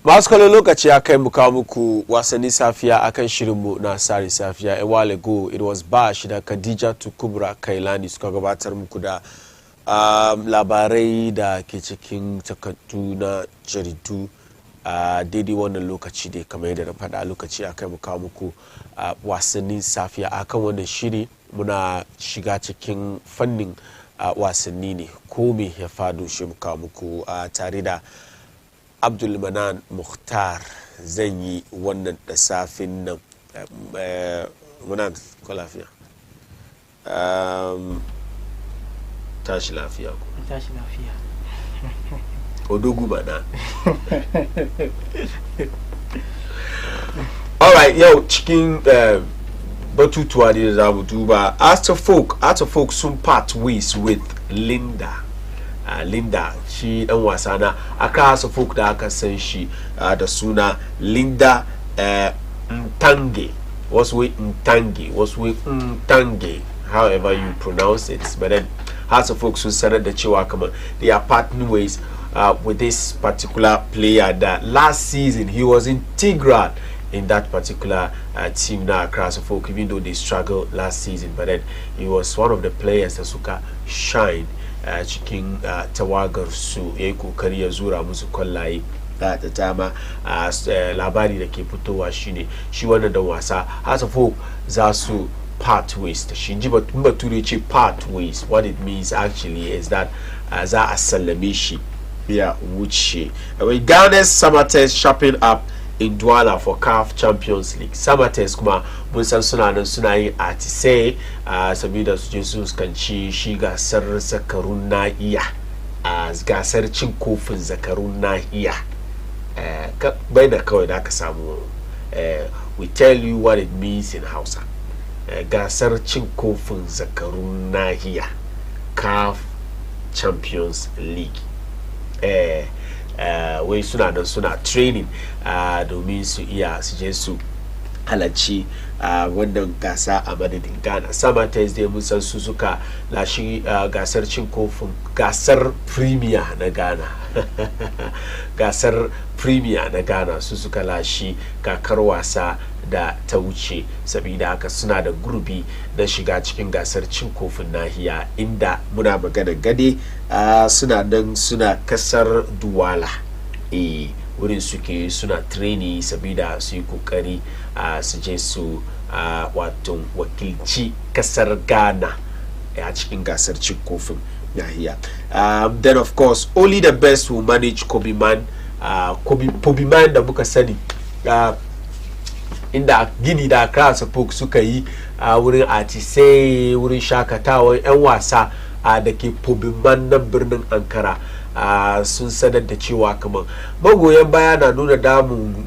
Masu kallon lokaci ya kai mu kawo muku wasannin safiya akan shirinmu na Tsarin Safiya. A while ago, it was Bash da Khadija Kubra Kailani suka gabatar muku da labarai da ke cikin takardu na jaridu a daidai wannan lokaci dai kamar yadda na faɗa lokaci ya kai mu kawo muku wasannin safiya akan wannan shiri. Muna shiga cikin fannin wasanni ne ko me ya faɗo shi mu kawo muku tare da Abdulmanan Mukhtar zan yi wannan da safin nan muna ko lafiya tashi lafiya ko tashi lafiya odogu bana alright yau cikin batutuwa ne da za mu duba Arthur Folk sun part ways with Linda shi dan wasa na aka Folk da aka san shi da suna Linda Ntange Ntange however you pronounce it, but then Folk sun sanar da cewa kamar they are parting ways with this particular player that last season he was integral in that particular team now across Folk, even though they struggled last season, but then he was one of the players that suka shine cikin tawagar su yayi kokari ya zura musu kwallaye da dama. Labari da ke fitowa shine shi wannan dan wasa Folk za su part ways da shi ji bature ce part ways. What it means actually is that za a sallame shi ya wuce. Ghana's Samatex shopping up in Douala for CAF Champions League. Samatex kuma mun san suna nan suna yin atisai saboda su je su kanci shi gasar zakarun nahiya gasar cin kofin zakarun nahiya bai da kawai da aka samu we tell you what it means in Hausa. Gasar cin kofin zakarun nahiya CAF Champions League. Wai suna nan suna training domin su iya su je su halarci wannan gasa a madadin Ghana. Samatex dai mun san su suka lashi gasar cin kofin gasar premier na Ghana gasar premier na Ghana su suka lashi kakar wasa da ta wuce, saboda haka suna da gurbi na shiga cikin gasar cin kofin nahiya inda muna magana gade suna nan suna kasar Douala wurin suke suna training saboda su yi kokari su je su wato wakilci kasar Ghana a cikin gasar cin kofin nahiya. Then of course only the best will manage Kobiman da muka sani inda Gini da Accra Folk suka yi wurin atisai wurin shakatawan 'yan wasa da ke Kobiman na birnin Ankara sun sanar da cewa kamar magoyan baya na nuna damun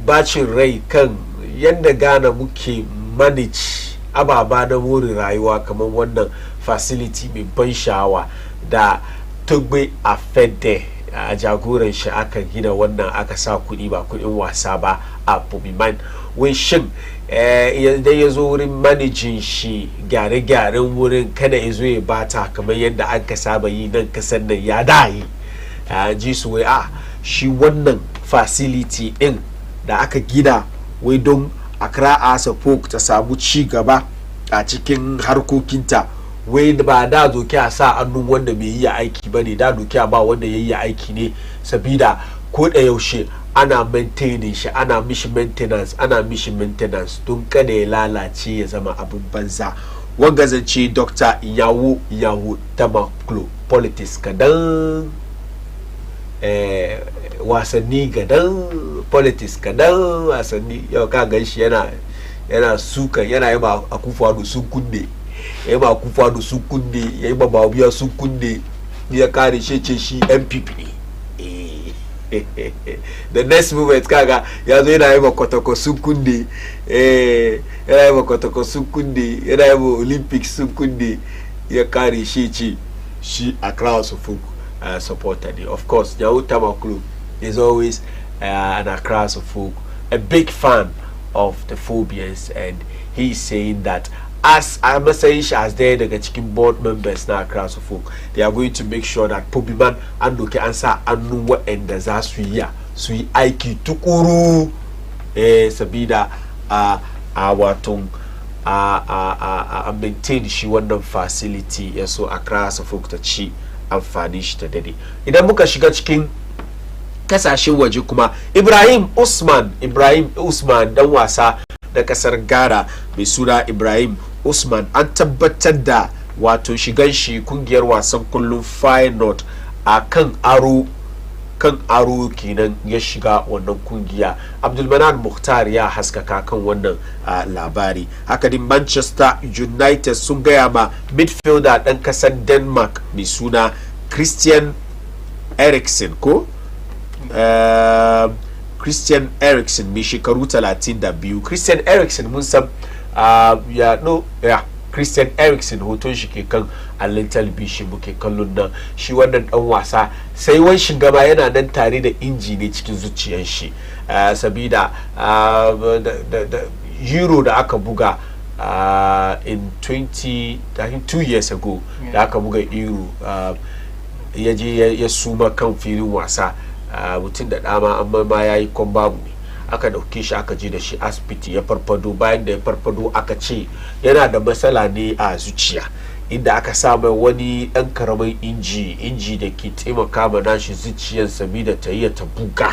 bacin rai kan yadda Ghana muke manage ababa na more rayuwa kamar wannan facility mai ban sha'awa da Tugbe a Fede a jagoran shi aka gina wannan aka sa kuɗi ba kuɗin wasa ba a Kobiman. Wai shin idan ya zo wurin manajin shi gyare-gyaren wurin kada ya zo ya bata kamar yadda an ka saba yi nan kasar nan ya dayi ji su wai shi wannan facility din da aka gina wai don Accra Folk ta samu ci gaba a cikin harkokinta, wai ba da doki a sa annun wanda bai yi aiki ba ne, da doki a ba wanda ya yi aiki ne, sabida ko da yaushe ana maintaining shi, ana mishi maintenance don kada ya lalace ya zama abin banza. Wanga zance Dr. Iyawo Tamaklo politics kadan wasanni gadan politics kadan wasanni yau ka gan shi yana suka yana yi ma Akufo-Addo sun kunne ya yi ma Akufo-Addo sun kunne ya yi ma Bawumia sun kunne ya kare shi ce shi MPP ne. The next moment kaga ya zo yana yi ma Kotoko sun kunne yana yi ma Kotoko sun kunne yana yi ma Olympics sun kunne ya kare shi ce shi Accra Folk supporter. Of course Iyawo Tamaklo is always an Accra Folk, a big fan of the Phobians, and he's saying that as I'm saying as they daga cikin board members na Accra Folk, they are going to make sure that Kobiman an doke an sa annu waɗanda za su yi su yi aiki tukuru sabida a wato a maintain shi wannan facility ya so Accra Suffolk ta ci amfani shi ta dade. Idan muka shiga cikin kasashen waje kuma Ibrahim Usman dan wasa da kasar Ghana mai suna Ibrahim Usman an tabbatar da wato shigan shi kungiyar wasan kullum Feyenoord a kan aro kenan ya shiga wannan kungiya. Abdulmanan Mukhtar ya haskaka kan wannan labari. Haka din Manchester United sun gaya ma midfielder dan kasar Denmark mai suna Christian Eriksen Christian Eriksen mai shekaru 32. Christian Eriksen mun san Christian Eriksen hoton shi ke kan allon talabishin muke kallon nan. Shi wannan dan wasa sai wani shugaba yana nan tare da inji ne cikin zuciyar shi sabida Euro da aka buga in 2 years ago da aka buga Euro ya je ya suma kan filin wasa mutum da dama amma ma yayi kon babu ne. Aka dauke shi aka je da shi asibiti ya farfado. Bayan da ya farfado aka ce yana da matsala ne a zuciya, inda aka sa mai wani ɗan karamin inji da ke taimaka ma nashi zuciyar sabida ta yi ta buga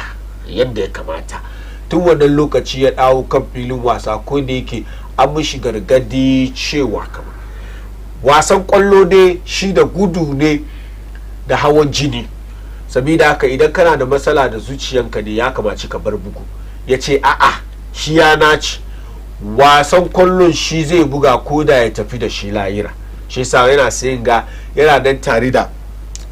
yadda ya kamata. Tun wannan lokaci ya dawo kan filin wasa, ko da yake an mishi gargadi cewa kamar wasan kwallo ne shi da gudu ne da hawan jini, sabida haka idan kana da matsala da zuciyanka ne ya kamaci ka bar bugu. Ya ce a'a shi ya naci wasan kwallon shi zai buga ko da ya tafi da shi layira. Shi sa yana sayin ga yana dan tare da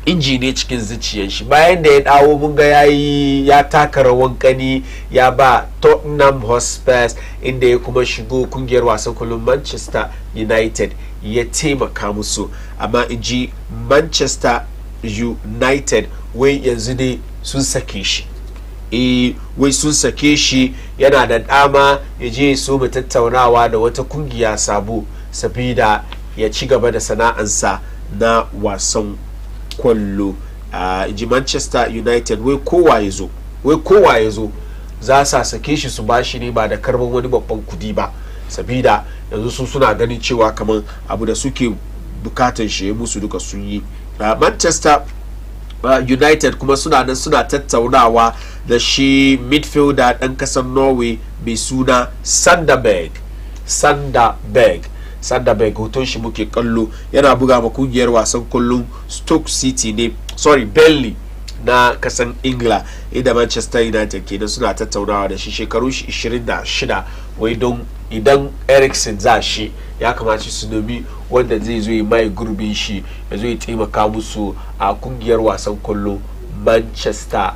inji ne cikin zuciyar shi. Bayan da ya dawo mun ga ya taka rawan kani ya ba Tottenham Hotspur, inda ya kuma shigo kungiyar wasan kwallon Manchester United ya taimaka musu. Amma inji Manchester United wai yanzu ne sun sake shi. Wai sun sake shi, yana da dama ya je so mu tattaunawa da wata kungiya sabo sabida ya ci gaba da sana'ansa na wasan kwallo. Ji Manchester United wai kowa ya zo za sa sake shi su bashi ne ba da karban wani babban kudi ba, sabida yanzu su suna ganin cewa kamar abu da suke bukatan shi musu duka sun yi. Manchester United kuma suna nan suna tattaunawa da shi midfielder ɗan ƙasar Norway mai suna Sanderberg hoton shi muke kallo, yana buga ma kungiyar wasan kullum Stoke City ne, Burnley na kasan Ingila, inda Manchester United kenan suna tattaunawa da shi. Shekaru 26 wai don idan Eriksen za shi ya kamata su nemi wanda zai zo mai gurbin shi ya zo ya taimaka musu a kungiyar wasan kwallo Manchester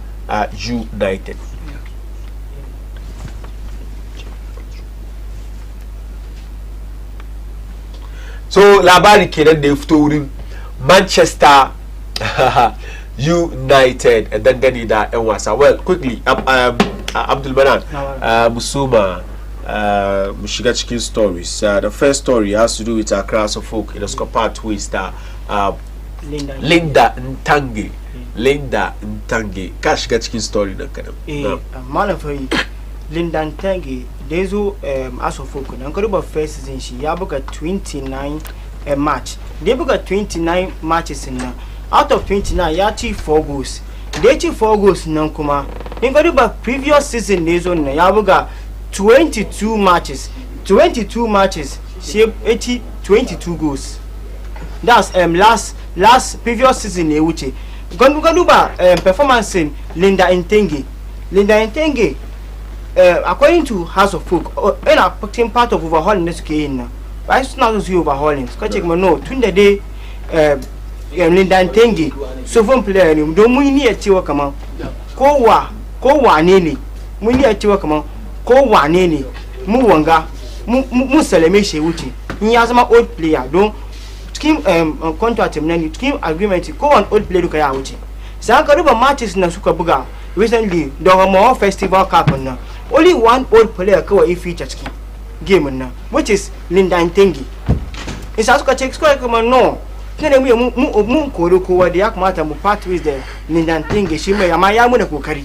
United. So labari kenan da ya fito wurin Manchester United dangane da 'yan wasa. Well, quickly Abdulmanan Musuma mu shiga cikin stories. The first story has to do with Accra Suffolk in the Scopart twist. Linda Ntange ka shiga cikin story nan kadan. Malam fari Linda Ntange da yazo a Suffolk nan ka duba first season shi ya buga 29 match. Da ya buga 29 matches nan, out of 29 ya ci 4 goals. Da ya ci 4 goals nan kuma in ka duba previous season ne zo nan ya buga 22 matches she 22 goals. That's last previous season ne wuce. Ganuba performance in Linda Ntange according to House of Folk ina putting part of overhauling ne suke yin nan. Ba su na so overhauling suka ce no tun da dai Linda Ntange sovereign player ne don mun yi cewa kaman ko wane ne mun yi cewa kaman ko wane ne mu wanga mu salame shi wuce in ya zama old player don cikin contract nan cikin agreement ko one old player duka ya wuce. Sai ka duba matches na suka buga recently don mo festival cup nan only one old player kawai feature cikin game nan, which is Linda Ntange. Isa suka ce kuma no ne mu koro kowa da ya kamata mu part with the Linda Ntange shi mai amma ya mu da kokari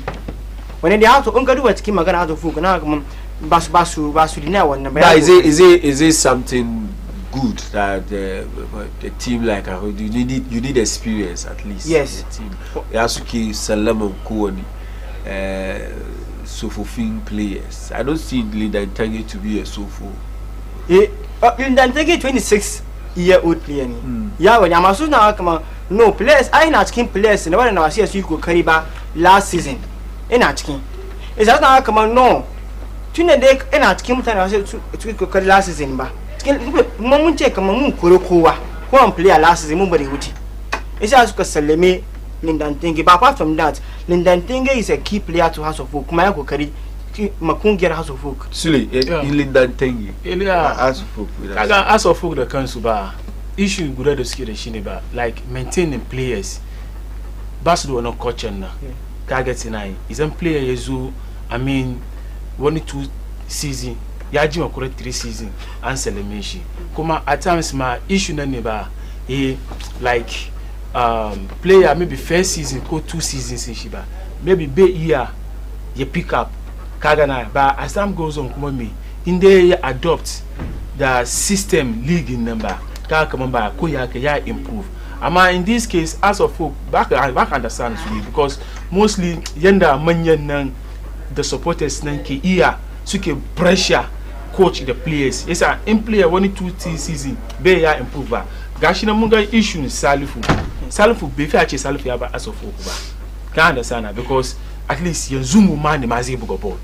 when they have to unka duba cikin magana House of Folk na kuma basu dina wannan but is it something good that the team like you need experience at least? Yes. The team Yasuki Salaman Kuoni Sofofin players. I don't see Linda Ntange to be a Sofo. Linda Ntange 26-year-old player ni. Yeah, when I'm also now come no players. I not asking players. Never na see as you could carry back last season. In asking. Is that now come no? Tune day in asking time I said to carry last season ba. Mun ce kamar mun kore kowa ko player last season mun bari wuce isa suka sallame Linda Ntange. But apart from that, Linda Ntange is a key player to House of Folk kuma ya kokari makungiyar House of Folk. Sule Linda Ntange House of Folk kaga House of Folk da kansu ba issue guda da suke da shi ne ba, like maintaining players ba su da wannan culture na kaga tinai idan player ya zo I mean 1-2 season ya ji makura 3 season an salame shi kuma at times ma issue na ne ba like player maybe first season ko 2 seasons shi ba maybe be year you pick up kaga na ba as time goes on kuma me in they adopt the system league in number kaga kaman ba ko ya improve amma in this case as of folk back understand because mostly yanda manyan nan the supporters nan ke iya suke pressure coach the players. Yes, in player 1-2 season be ya improve ba. Gashi na mun ga issue Salifu be fi a ce Salifu ya ba House of Folk ba. Ka understand because at least yanzu mu ma ne ma zai buga ball.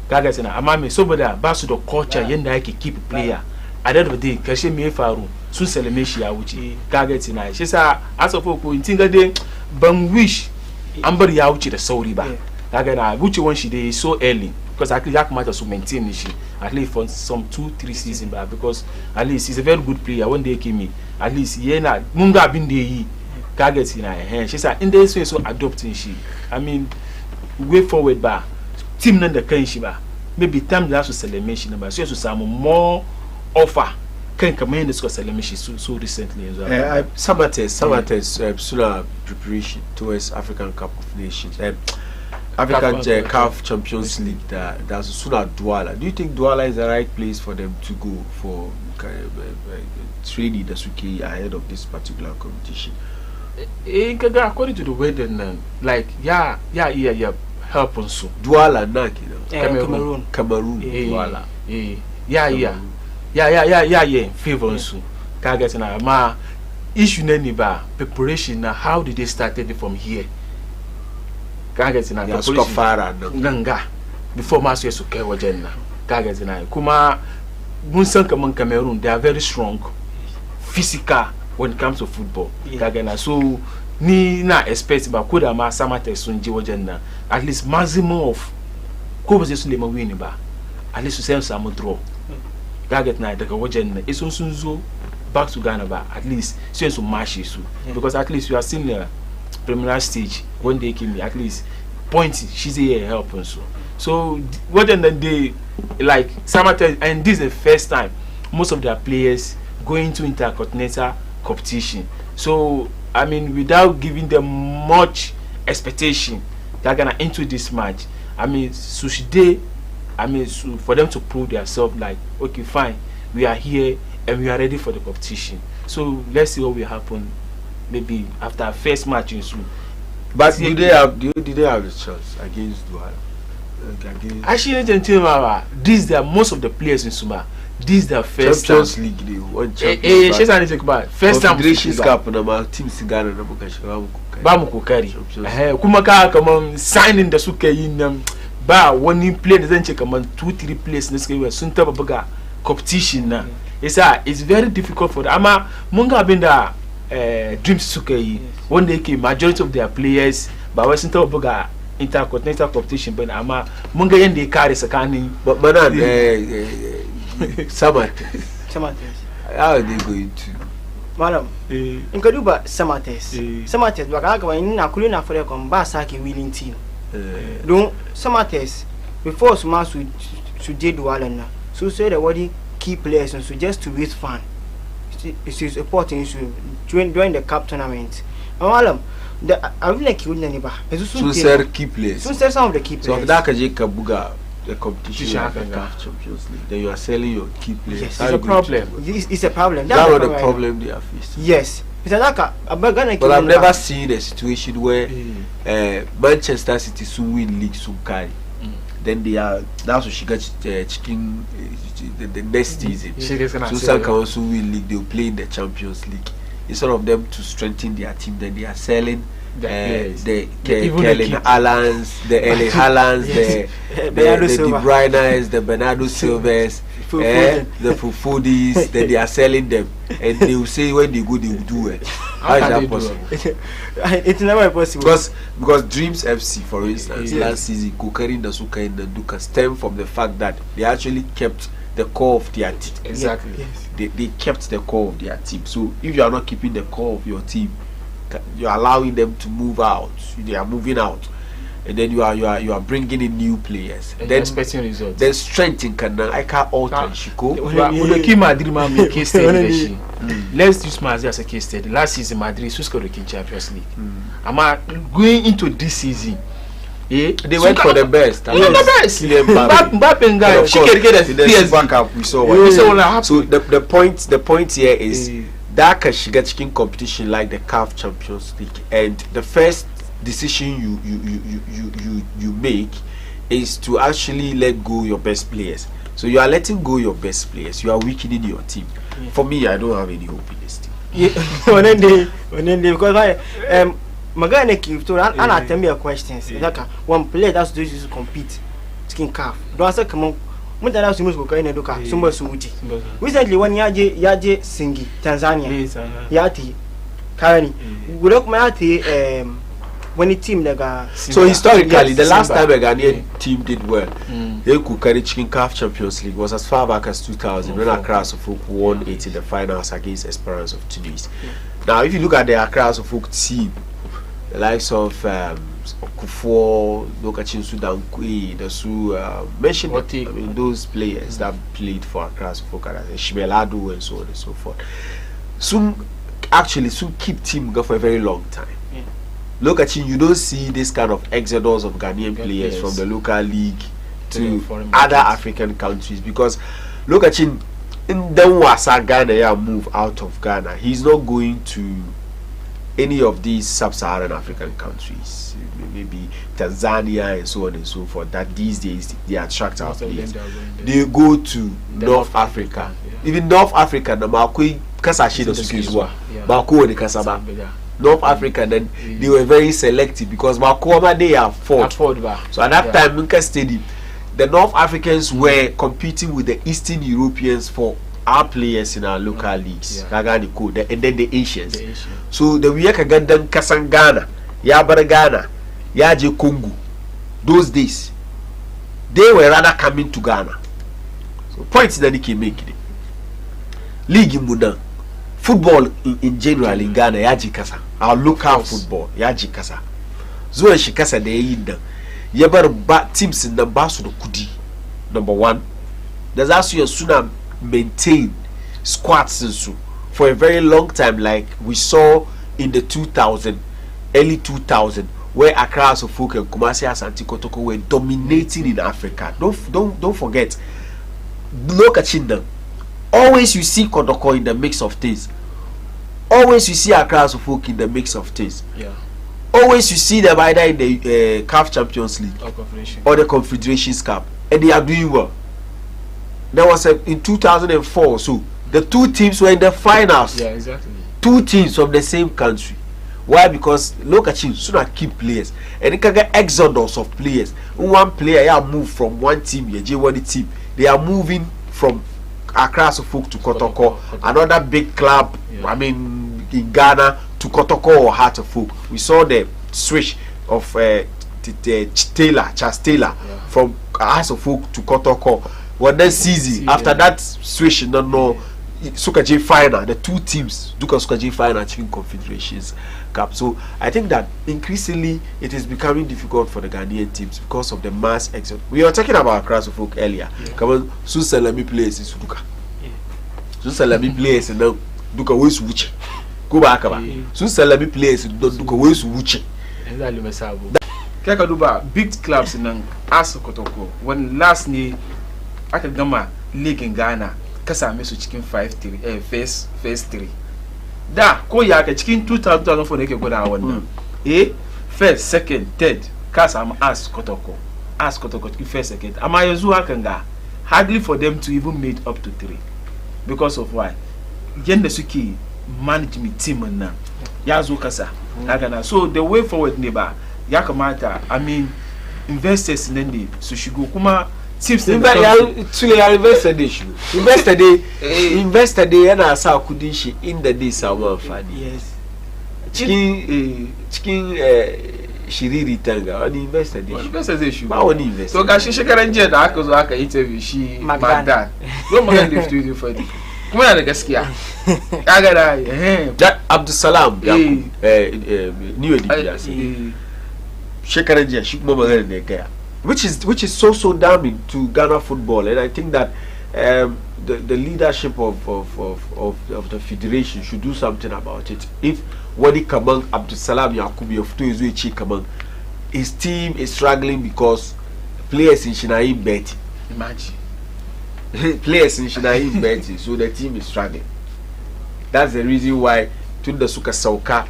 Kaga sana amma me saboda ba su da culture yanda yake keep player. A da day karshe me ya faru sun salame shi ya wuce. Kaga tina shi sa House of Folk in tinga dai ban wish an bar ya wuce da sauri ba. Kaga na wucewan shi dai so early. Because at least Yak matters to maintain this at least for some 2-3 seasons back because at least he's a very good player. When they came in, at least yena munga been there targets in her hand. She said in this way so adopting she. I mean way forward ba team nan da kan shi ba maybe time da su sallame shi ba so su samu more offer kan kamar yadda suka sallame shi so recently yanzu. Samate's sooner preparation towards African Cup of Nations. African CAF Champions League that's Suna Douala. Do you think Douala is the right place for them to go for training the Suki ahead of this particular competition? According to the weather, like help on so. Douala Cameroon. Douala. Favor so. Kaga na ma issue nani ba preparation na how did they started from here? Kaga tina ganga before masu yesu kai wajen na kaga tina kuma mun san kaman Cameroon they are very strong physical when it comes to football kaga na so ni na expect ba ko da ma Samate sun je wajen na at least maximum of ko ba su lema win ba at least su sai samu draw kaga tina daga wajen na sun zo back to Ghana ba at least sai su mashi su because at least you are seeing the preliminary stage when they came at least points she's here helping so what then they like Samate and this is the first time most of their players going to intercontinental competition so I mean without giving them much expectation they're gonna into this match I mean so for them to prove themselves like okay fine we are here and we are ready for the competition so let's see what will happen maybe after our first match in soon. But did they have the chance against Douala? Actually, this is most of the players in Suma. This is their first Champions League. They won Champions League. First time. Federation Cup na team Sigana na Bamukukari. Kumaka come signing the suke in ba one play the then check 2-3 players in this game. Sunta baga competition na. It's very difficult for them. Ama munga benda dreams suke one day came majority of their players but wasn't about intercontinental competition but ama munga yende carry sakani but man Samate how are they going to madam in Kaduba Samates baka in na kulina for the ba saki winning team don't Samates before Suma su je Douala na so say the word key players and so just to raise fun. It is important issue during the cup tournament. Malam, I really like you neba. Sun ser key players. Sun ser some of the key So players. if that can Kabuga the competition like the CAF Champions League, then you are selling your key players. Yes, it's a problem. It's a problem. That's not the problem they are facing. Yes. But I've never seen a situation where Manchester City soon win league soon carry. Then they are that's what she got chicken the next season. So some can also win league, they'll play in the Champions League. Instead of them to strengthen their team, then they are selling the Kellen Allans, the Erling Haalands, the De Bruyne's, the Bernardo Silvas, the Fofodis, then they are selling them, and they will say when they go they will do it. How is that possible? It's never possible. Because Dreams FC, for instance, last season, Kokari Nasuka and Duka stem from the fact that they actually kept the core of their team. Exactly. Yes. They kept the core of their team. So if you are not keeping the core of your team, you are allowing them to move out. They are moving out, and then you are bringing in new players. And then expecting results. Then strengthening Kana. I can't alter Shiko. Let's use Madrid as a case study. Last season, Madrid scored the Champions League. Going into this season, they went for the best. The best. Mbappe guy, she can get a Super Cup. We saw. So the point here is that she gets chicken competition like the CAF Champions League, and the first decision you make is to actually let go your best players. So you are letting go your best players. You are weakening your team. For me, I don't have any hope in this team. Because Magana Kif to answer me a question. Like one player that's to compete, skin calf. Don't answer come on. Mutana simus ko kai ne duka sun ba su wuce. Recently one yaje Singi Tanzania. Yati Karani. Gudo kuma yati when team daga. So historically, the last time a Ghanaian team did well, they could carry Chicken CAF Champions League was as far back as 2000 when Accra Folk won it in the finals against Esperance of Tunis. Now, if you look at the Accra Folk team, the likes of Kufo, Lokachin Sudan Kui, the Su mentioned, I mean, those players that played for Accra Folk, Shimelado and so on and so forth. Some keep team go for a very long time. Look at you don't see this kind of exodus of Ghanaian players from the local league to other African countries, because look at you in Wasa Ghana move out of Ghana. He's not going to any of these sub-Saharan African countries, maybe Tanzania and so on and so forth, that these days they attract our players. They go to North Africa. Even North Africa, the Makui Kasashi the Sukizwa, Mako the Kasaba. North Africa, then they were very selective because Makoma they are fourth. So at that time, Minka Stadium, the North Africans were competing with the Eastern Europeans for our players in our local leagues, and then the Asians. So the Wiakagandan Kasangana, Yabaragana, Yaje Congo, those days, they were rather coming to Ghana. So points that they can make it. League in Mudan. Football in general in Ghana, yaji kasa. Our local football, yaji kasa. Zuwa shi kasa da yayi da. Ya bar teams in the basu da kudi. Number one, there's also suna maintain squads and so for a very long time, like we saw in the 2000, early 2000, where Accra Folk and Kumasi Asante Kotoko were dominating in Africa. Don't forget. Look at them. Always you see Kotoko in the mix of things. Always you see Accra Folk in the mix of things. Yeah. Always you see them either in the CAF Champions League or the Confederations Cup, and they are doing well. There was in 2004, so the two teams were in the finals. Yeah, exactly. Two teams from the same country. Why? Because look at you, soon keep players, and it can get exodus of players. One player move from one team, one team. They are moving from Accra Folk to Kotoko, another big club. I mean, in Ghana to Kotoko or Heart of Folk. We saw the switch of Charles Taylor from Heart of Folk to Kotoko. Well, then season after that switch, no Suka J final, the two teams Duka Suka J final achieving Confederations Cup. So I think that increasingly it is becoming difficult for the Ghanaian teams because of the mass exodus. We were talking about Accra Folk earlier. Come on, Susalami plays in Suduka. Susalami plays and now Duka always switch. ko ba haka ba sun sallami players don duka wai su wuce exactly mesabo kaka duba big clubs nan as Kotoko when last ne aka gama league in Ghana ka same su cikin 5-3 first 3 da ko ya ka cikin 2004 ne ke gwada wannan first second third ka samu as Kotoko cikin first second amma yanzu hakan ga hardly for them to even made up to 3 because of why yanda suke management team nan ya zo kasa haka na so the way forward ne ba ya kamata I mean investors ne su shigo kuma tips ne ya investor dai yana sa kudin shi inda dai samu amfani cikin shiriri tanga wani investor zai shigo ba wani investor to gashi shekaran jiya da aka zo aka interview shi Magdan zo magana da fito fadi kuma yana da gaskiya kaga da Abdulsalam new edition shekaran jiya shi kuma magana da gaya which is so damning to Ghana football, and I think that the leadership of the federation should do something about it. If Wadi Kamang Abdulsalam Yakubu of Tuizu Kamang, his team is struggling because players in Shinaim bet. Imagine players in Shinaim betting, so the team is struggling. That's the reason why Tunda Suka Sauka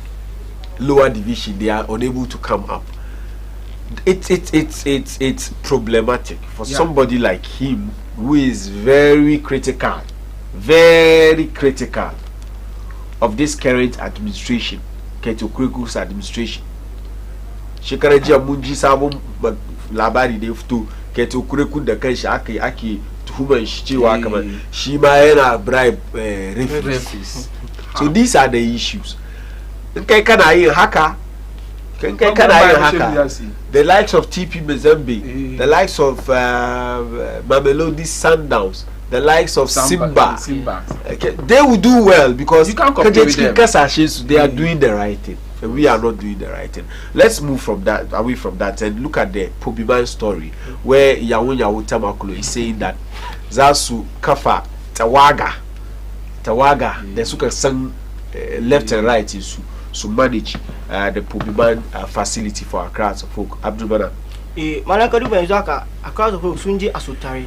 lower division they are unable to come up. It's problematic for somebody like him who is very critical of this current administration, Keto Kreku's administration. Shekaraji Amunji sabon labari da fito Keto Kreku da kanshi ake tuhuman shi cewa kamar shi ma yana bribe referees. So these are the issues. In kai kana yin haka the likes of TP Mazembe, the likes of Mamelodi Sundowns, the likes of Simba. Okay, they will do well because you can't compare with them. They are doing the right thing. And we are not doing the right thing. Let's move from that away from that and look at the Pobiman story where Yawun Tamakolo is saying that Zasu Kafa Tawaga the Suka Sang left and right is to manage the Pobiman facility for Accra as a folk. Abdul Bana. Malaka Duba Zaka, Accra as a folk, Sunji Asutari.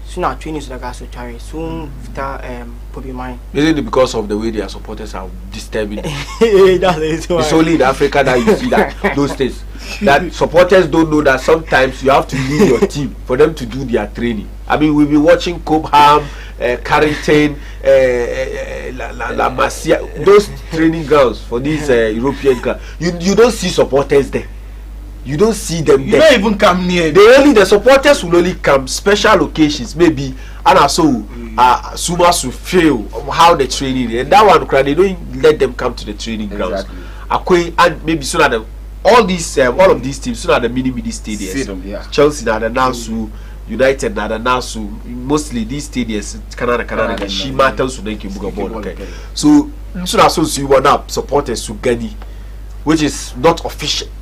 Suna trainings like Asutari, soon after Pobiman. Isn't it because of the way their supporters are disturbing? It's only in Africa that you see that those days. That supporters don't know that sometimes you have to leave your team for them to do their training. I mean, we've been watching Cobham, Carrington, La Masia, those training grounds for these European clubs. You don't see supporters there. You don't see them there. You don't even come near. The supporters will only come special occasions, maybe, and also Sumas will feel how the training, and that one they don't let them come to the training grounds. And maybe soon at all of these teams soon at the mini stadiums. Chelsea now the Nasu, United now the Nasu, mostly these stadiums Canada she matters to them okay. So soon as soon you want up supporters to Gani, which is not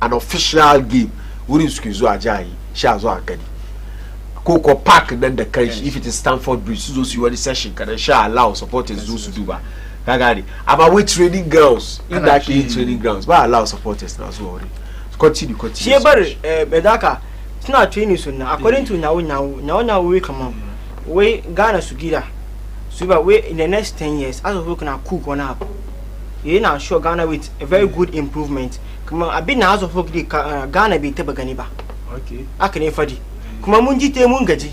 an official game. Wouldn't squeeze Ajayi, Shazo Gani. Coco Park and then the country, if it is Stamford Bridge, those you want the session can allow supporters those to do that. I'm away training grounds in that training grounds, but allow supporters now. So continue. Bedaka, it's not training soon. According to now we come on. We Ghana Sugira. So we in the next 10 years, as we can cook one up. You know, sure Ghana with a very good improvement. Come on, I've been as of Ghana be Tebaganiba. Okay. I can fadi. Come on, Munjite Mungaji.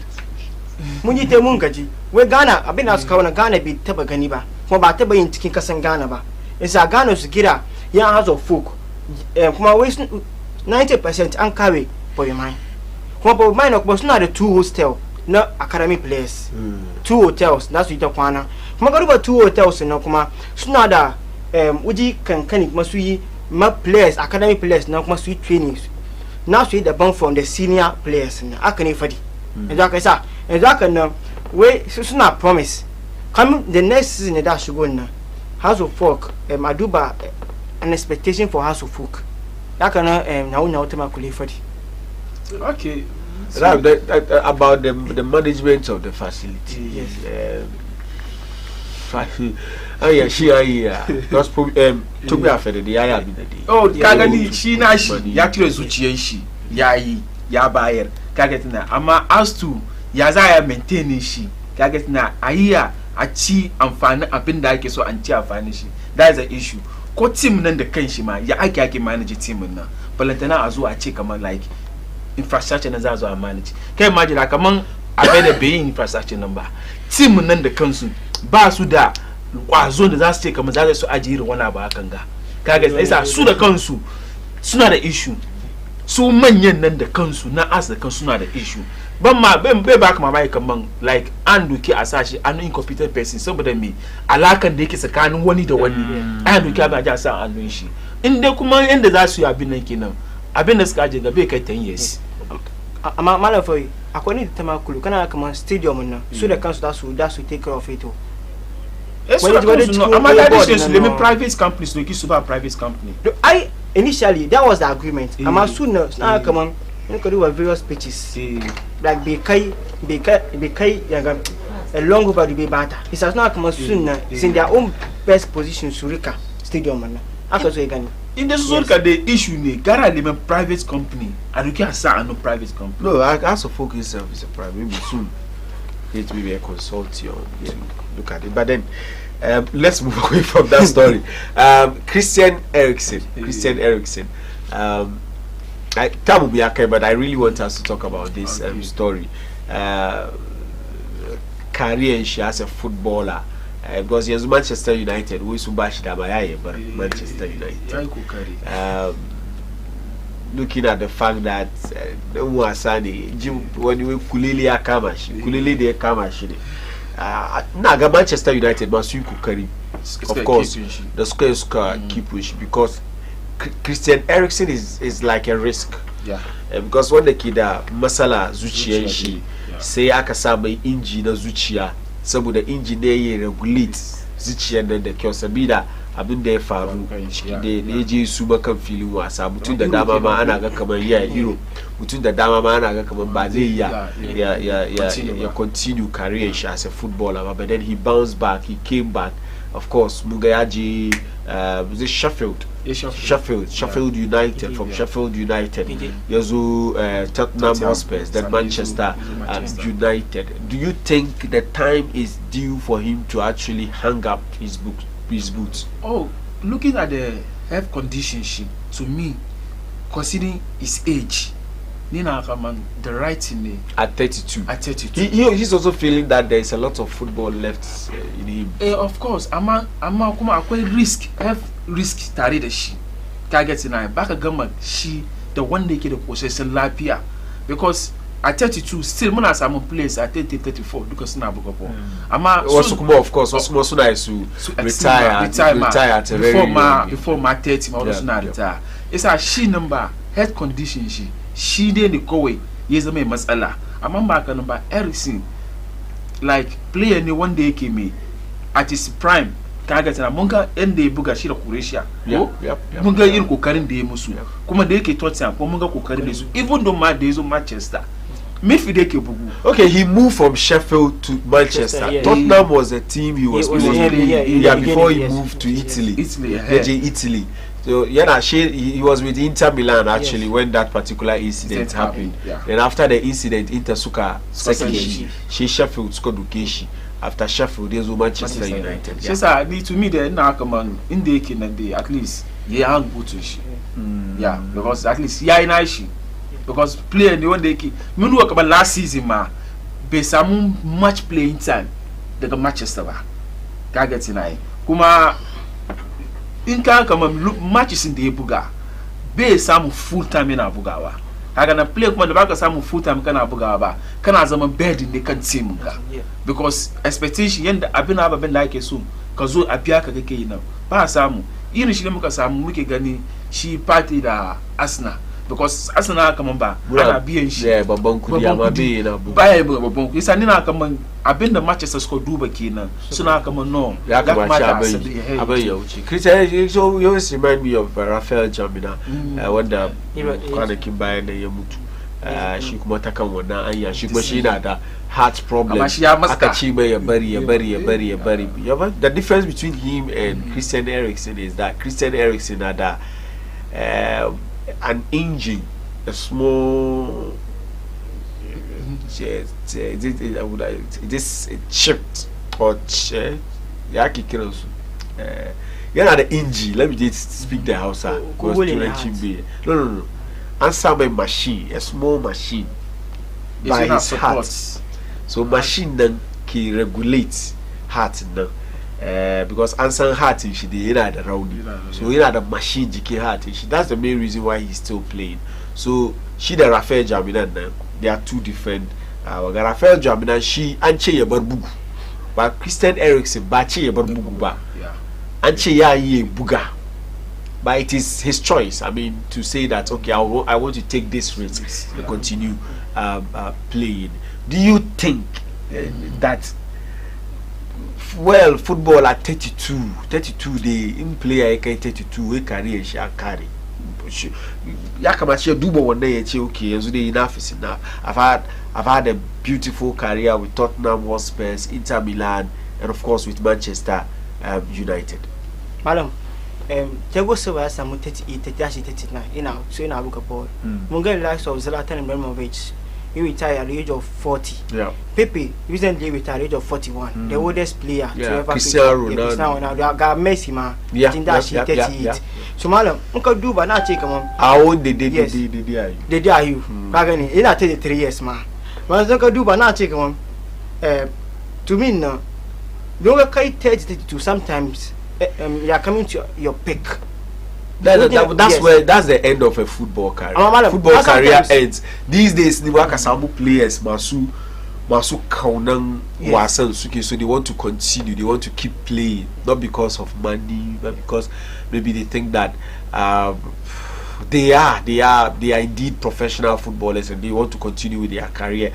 We Ghana, I've been as Ghana be Tebaganiba. From Bataba in Tikasan Ghana ba. It's a Ghana Sugira, young house of folk. From our waste 90% and carry for your mind. From our mind was not the 2 hostel, not academic place. 2 hotels, that's with the Kwana. From a 2 hotels in Okuma, Snada, Uji can must we map players, academic players, now must we trainings. Now see the bump from the senior players in Akane Fadi. And that can wait, so not promise. Come the next season that should go now. House of Folk, Maduba, an expectation for House of Folk. That can now automatically for it. Okay. About the management of the facility. Yes. Oh yeah, she that's probably took me after the day I oh kaga ni shi na shi ya cire zuciyar shi yayi ya bayar kaga tana amma as to ya za ya maintain shi kaga tana ayiya a ci amfani abin da ake so an ci amfani shi that is an issue ko team nan da kanshi ma ya ake manage team nan balantana a zo a ce kamar like infrastructure na za zo a manage kai imagine kaman abin da bai infrastructure nan ba team nan da kansu ba su da kwazo da za su ce kamar za su ajiye irin wani abu hakan ga kaga sai su da kansu suna da issue su manyan nan da kansu na as da kansu suna da issue ban ma bai ba kama mai kaman like an doki a sashi an incompetent person saboda me alakan da yake tsakanin wani da wani an doki abin a sa an shi in dai kuma yanda za su yi abin nan kenan abin da suka je ga bai kai 10 years amma malam fai akwai ne ta makulu kana kamar stadium nan su da kansu da su take care of it amma da shi su lemin private companies no ki su ba private company initially that was the agreement amma soon na kaman in ka duba various pitches like be kai yaga a long over the bata it's as not kaman soon na it's in their own best position surika stadium na aka so gani in the surika the issue ne gara lemin private company and you can say no private company no as a focus itself is a private maybe soon it will be a consortium to look at it but then let's move away from that story. Christian Eriksen. Time will be okay, but I really want us to talk about this story. Career she as a footballer. Because he has Manchester United. We subashi dabayaye, but Manchester United. Looking at the fact that when you kulili de kamashi. Naga Manchester United must you carry, of course, the square keep push because Christian Eriksen is like a risk. Yeah. Because when the kid masala zuciya shi sai aka sa mai inji na zuciya saboda inji ne ya regulate zuciyar nan da kyau sabida abin da ya faru da ya je su kan filin wasa mutum da dama ma ana ga kamar ya hero mutum da dama ma ana ga kamar ba zai ya continue career shi as a footballer but then he bounced back, he came back. Of course muga ya je was it Sheffield United, from Sheffield United yazo Tottenham Hotspur, then Manchester United. Do you think the time is due for him to actually hang up his boots? Oh, looking at the health condition sheet, to me, considering his age, Nina Akaman, the right thing at 32. He's also feeling that there is a lot of football left in him. Of course, ama kuma risk tare da shi. Target in back a government she the one day the possession lapia because at 32 still muna samu place at 34 because na bugopo ama wasu kuma of course wasu kuma suna su retire at a very before my 30 ma wasu na retire isa shi number health condition shi dai ne kawai ya zama mai matsala amma ba ka number Eriksen like player ne wanda yake mai at his prime kaga tana mun ga inda ya buga shi da Croatia mun ga irin kokarin da ya musu kuma da yake Tottenham kuma mun ga kokarin da su even though ma da yazo Manchester midfield yake bugu. Okay, he moved from Sheffield to Manchester. Tottenham was a team he was playing before he moved to Italy. Italy. So he was with Inter Milan actually when that particular incident happened. Then after the incident, Inter suka second she Sheffield scored Ukeshi. After Sheffield, there's Manchester United. Yes, to me the Nakaman in the day at least hang bootish. Yeah, because at least nice. Because player the one day me know about last season ma be some match playing time daga Manchester ba ka get nai kuma in ka kama matches in da ya buga be samu full time na bugawa kaga na play kuma da baka samu full time kana bugawa ba kana zama bed ne kan team ka because expectation yanda abin da yake so ka zo a biya ka kake yi nan ba samu irin shi ne muka samu muke gani shi party da Arsenal because Arsenal kaman ba ana biyan shi babban kudi amma bai na baya babban kudi sai nina kaman abinda Manchester suka duba kenan suna kaman no ya kamata abin ya wuce Christian you always remind me of Rafael Jamina wanda kwanakin bayan da ya mutu shi kuma ta kan wannan anya shi kuma shi na da heart problem shi ya maska. aka ce mai ya bari the difference between him and Christian Eriksen is that Christian Eriksen had an engine, a small this chipped or yaki kiransu yana da inji. Let me just speak the Hausa because turanci be no answer by machine, a small machine by his heart. So machine then can regulate heart now because answer heart she dey yana da rauni, so yana da machine jikin heart shi. That's the main reason why he's still playing. So she da Rafael Jaminan now they are two different. Rafael Jaminan shi an ce ya bar bugu ba, Christian Eriksen ba ce ya bar bugu ba, an ce ya yi buga. But it is his choice. I mean, to say that okay, I want to take this risk and continue playing. Do you think that well, football at 32 they in player 32 we career she carry? Ya kama she do but one day okay, yanzu dai enough is enough. I've had a beautiful career with Tottenham Hotspur, Inter Milan, and of course with Manchester United. Madam, Thiago Silva has some 38, 39, you know, so in Abu Kapor. Mungal likes of Zlatan Ibrahimovic. He retired at the age of 40. Yeah. Pepe recently retired at the age of 41. The oldest player to ever Cristiano Ronaldo. Got Messi, man. Yeah. 38. So, madam, Uncle Duba, now take him on. How old they did They are you. Bagani, in 33 years, man. But Uncle Duba, now take him on. To me, no. Don't get 32 sometimes. You are coming to your peak. That's the end of a football career. Football career ends. These days, the Wakasamu players masu kaunan wasan suke, so they want to continue. They want to keep playing, not because of money, but because maybe they think that they are indeed professional footballers and they want to continue with their career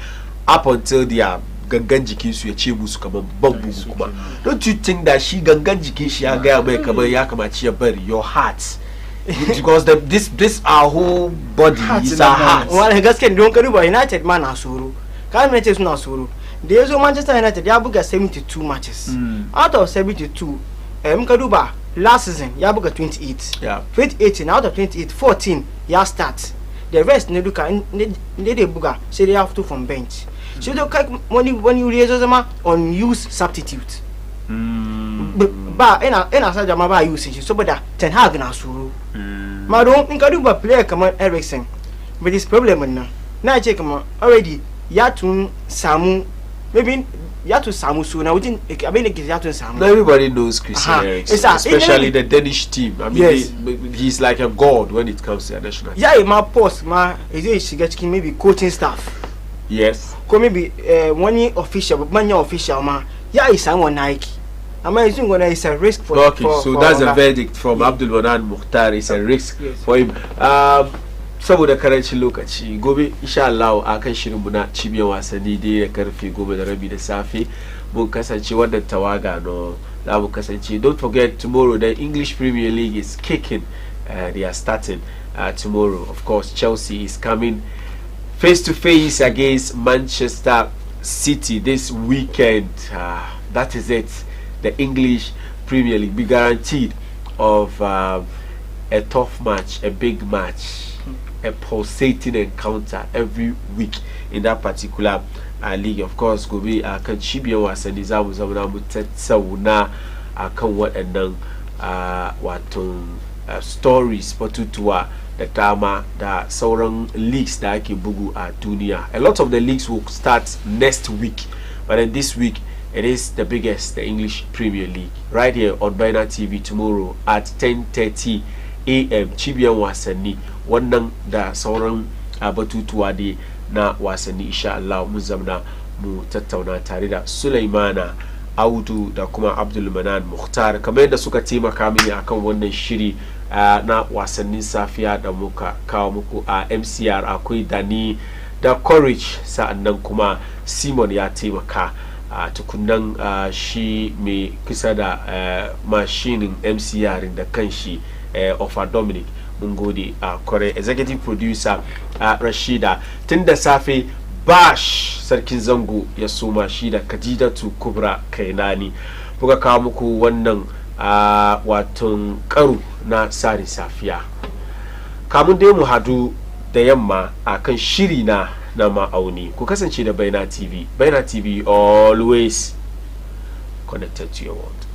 up until they are. Gangan jikin su ya ce musu kaman babu kuma. Don't you think that she gangan jikin shi ya ga mai kaman ya kamaci ya bari your heart? Because this our whole body is our heart. Wala gaskiya don ka duba United ma na soro. Kan me ce suna soro. Da yazo Manchester United ya buga 72 matches. Out of 72, ka duba last season ya buga 28. Yeah. 2018 out of 28, 14 ya start. The rest ne duka ne de buga, so they have to from bench. So they when you raise them on use substitute. But ina sa jama ba usage so but Ten Hag na suru. Ma don in ka duba player kamar Eriksen with this problem na ce kamar already ya tun samu maybe ya tun samu so na within abin da ya tun samu. Everybody knows Christian Eriksen, especially the Danish team. I mean, he's like a god when it comes to the national team. Yeah, my post is shiga cikin maybe coaching staff. Yes. Ko maybe one official, manya official ma ya isa won Nike. Ama is going to is a risk for. Okay, so that's a verdict from Abdul Manan Mukhtar. It's a risk for him. Saboda karancin lokaci gobe insha Allah akan shirin mu na cibiyar wasanni da karfe 10:30 da safe mun kasance wannan tawaga no za mu kasance. Don't forget tomorrow the English Premier League is kicking. They are starting tomorrow. Of course, Chelsea is coming face to face against Manchester City this weekend. That is it. The English Premier League be guaranteed of a tough match, a big match, a pulsating encounter every week in that particular league. Of course, go be kan cibiyar wasanni za mu zama mu tattauna akan waɗannan wato stories batutuwa da dama da sauran leagues da ake bugu a duniya. A lot of the leagues will start next week, but then this week it is the biggest, the English Premier League, right here on Bina TV tomorrow at 10:30 a.m. Cibiyar wasanni wannan da sauran batutuwa dai na wasanni insha Allah mun zamna mu tattauna tare da Sulaimana Audu da kuma Abdul Manan Mukhtar kamar yadda suka taimaka mini akan wannan shiri na wasannin safiya da muka kawo muku a MCR. Akwai Dani da Courage, sa'annan kuma Simon ya taimaka tukunan shi mai kusa da mashinin MCR da kanshi of Dominic mun gode a kore executive producer Rashida tun da safe Bash sarkin zango ya soma shi da Khadijatu Kubra Kainani buga kawo muku wannan waton karu na Tsarin Safiya kamun dai mu hadu da yamma akan shiri na ma'auni ku kasance da Baina TV always connected to your world.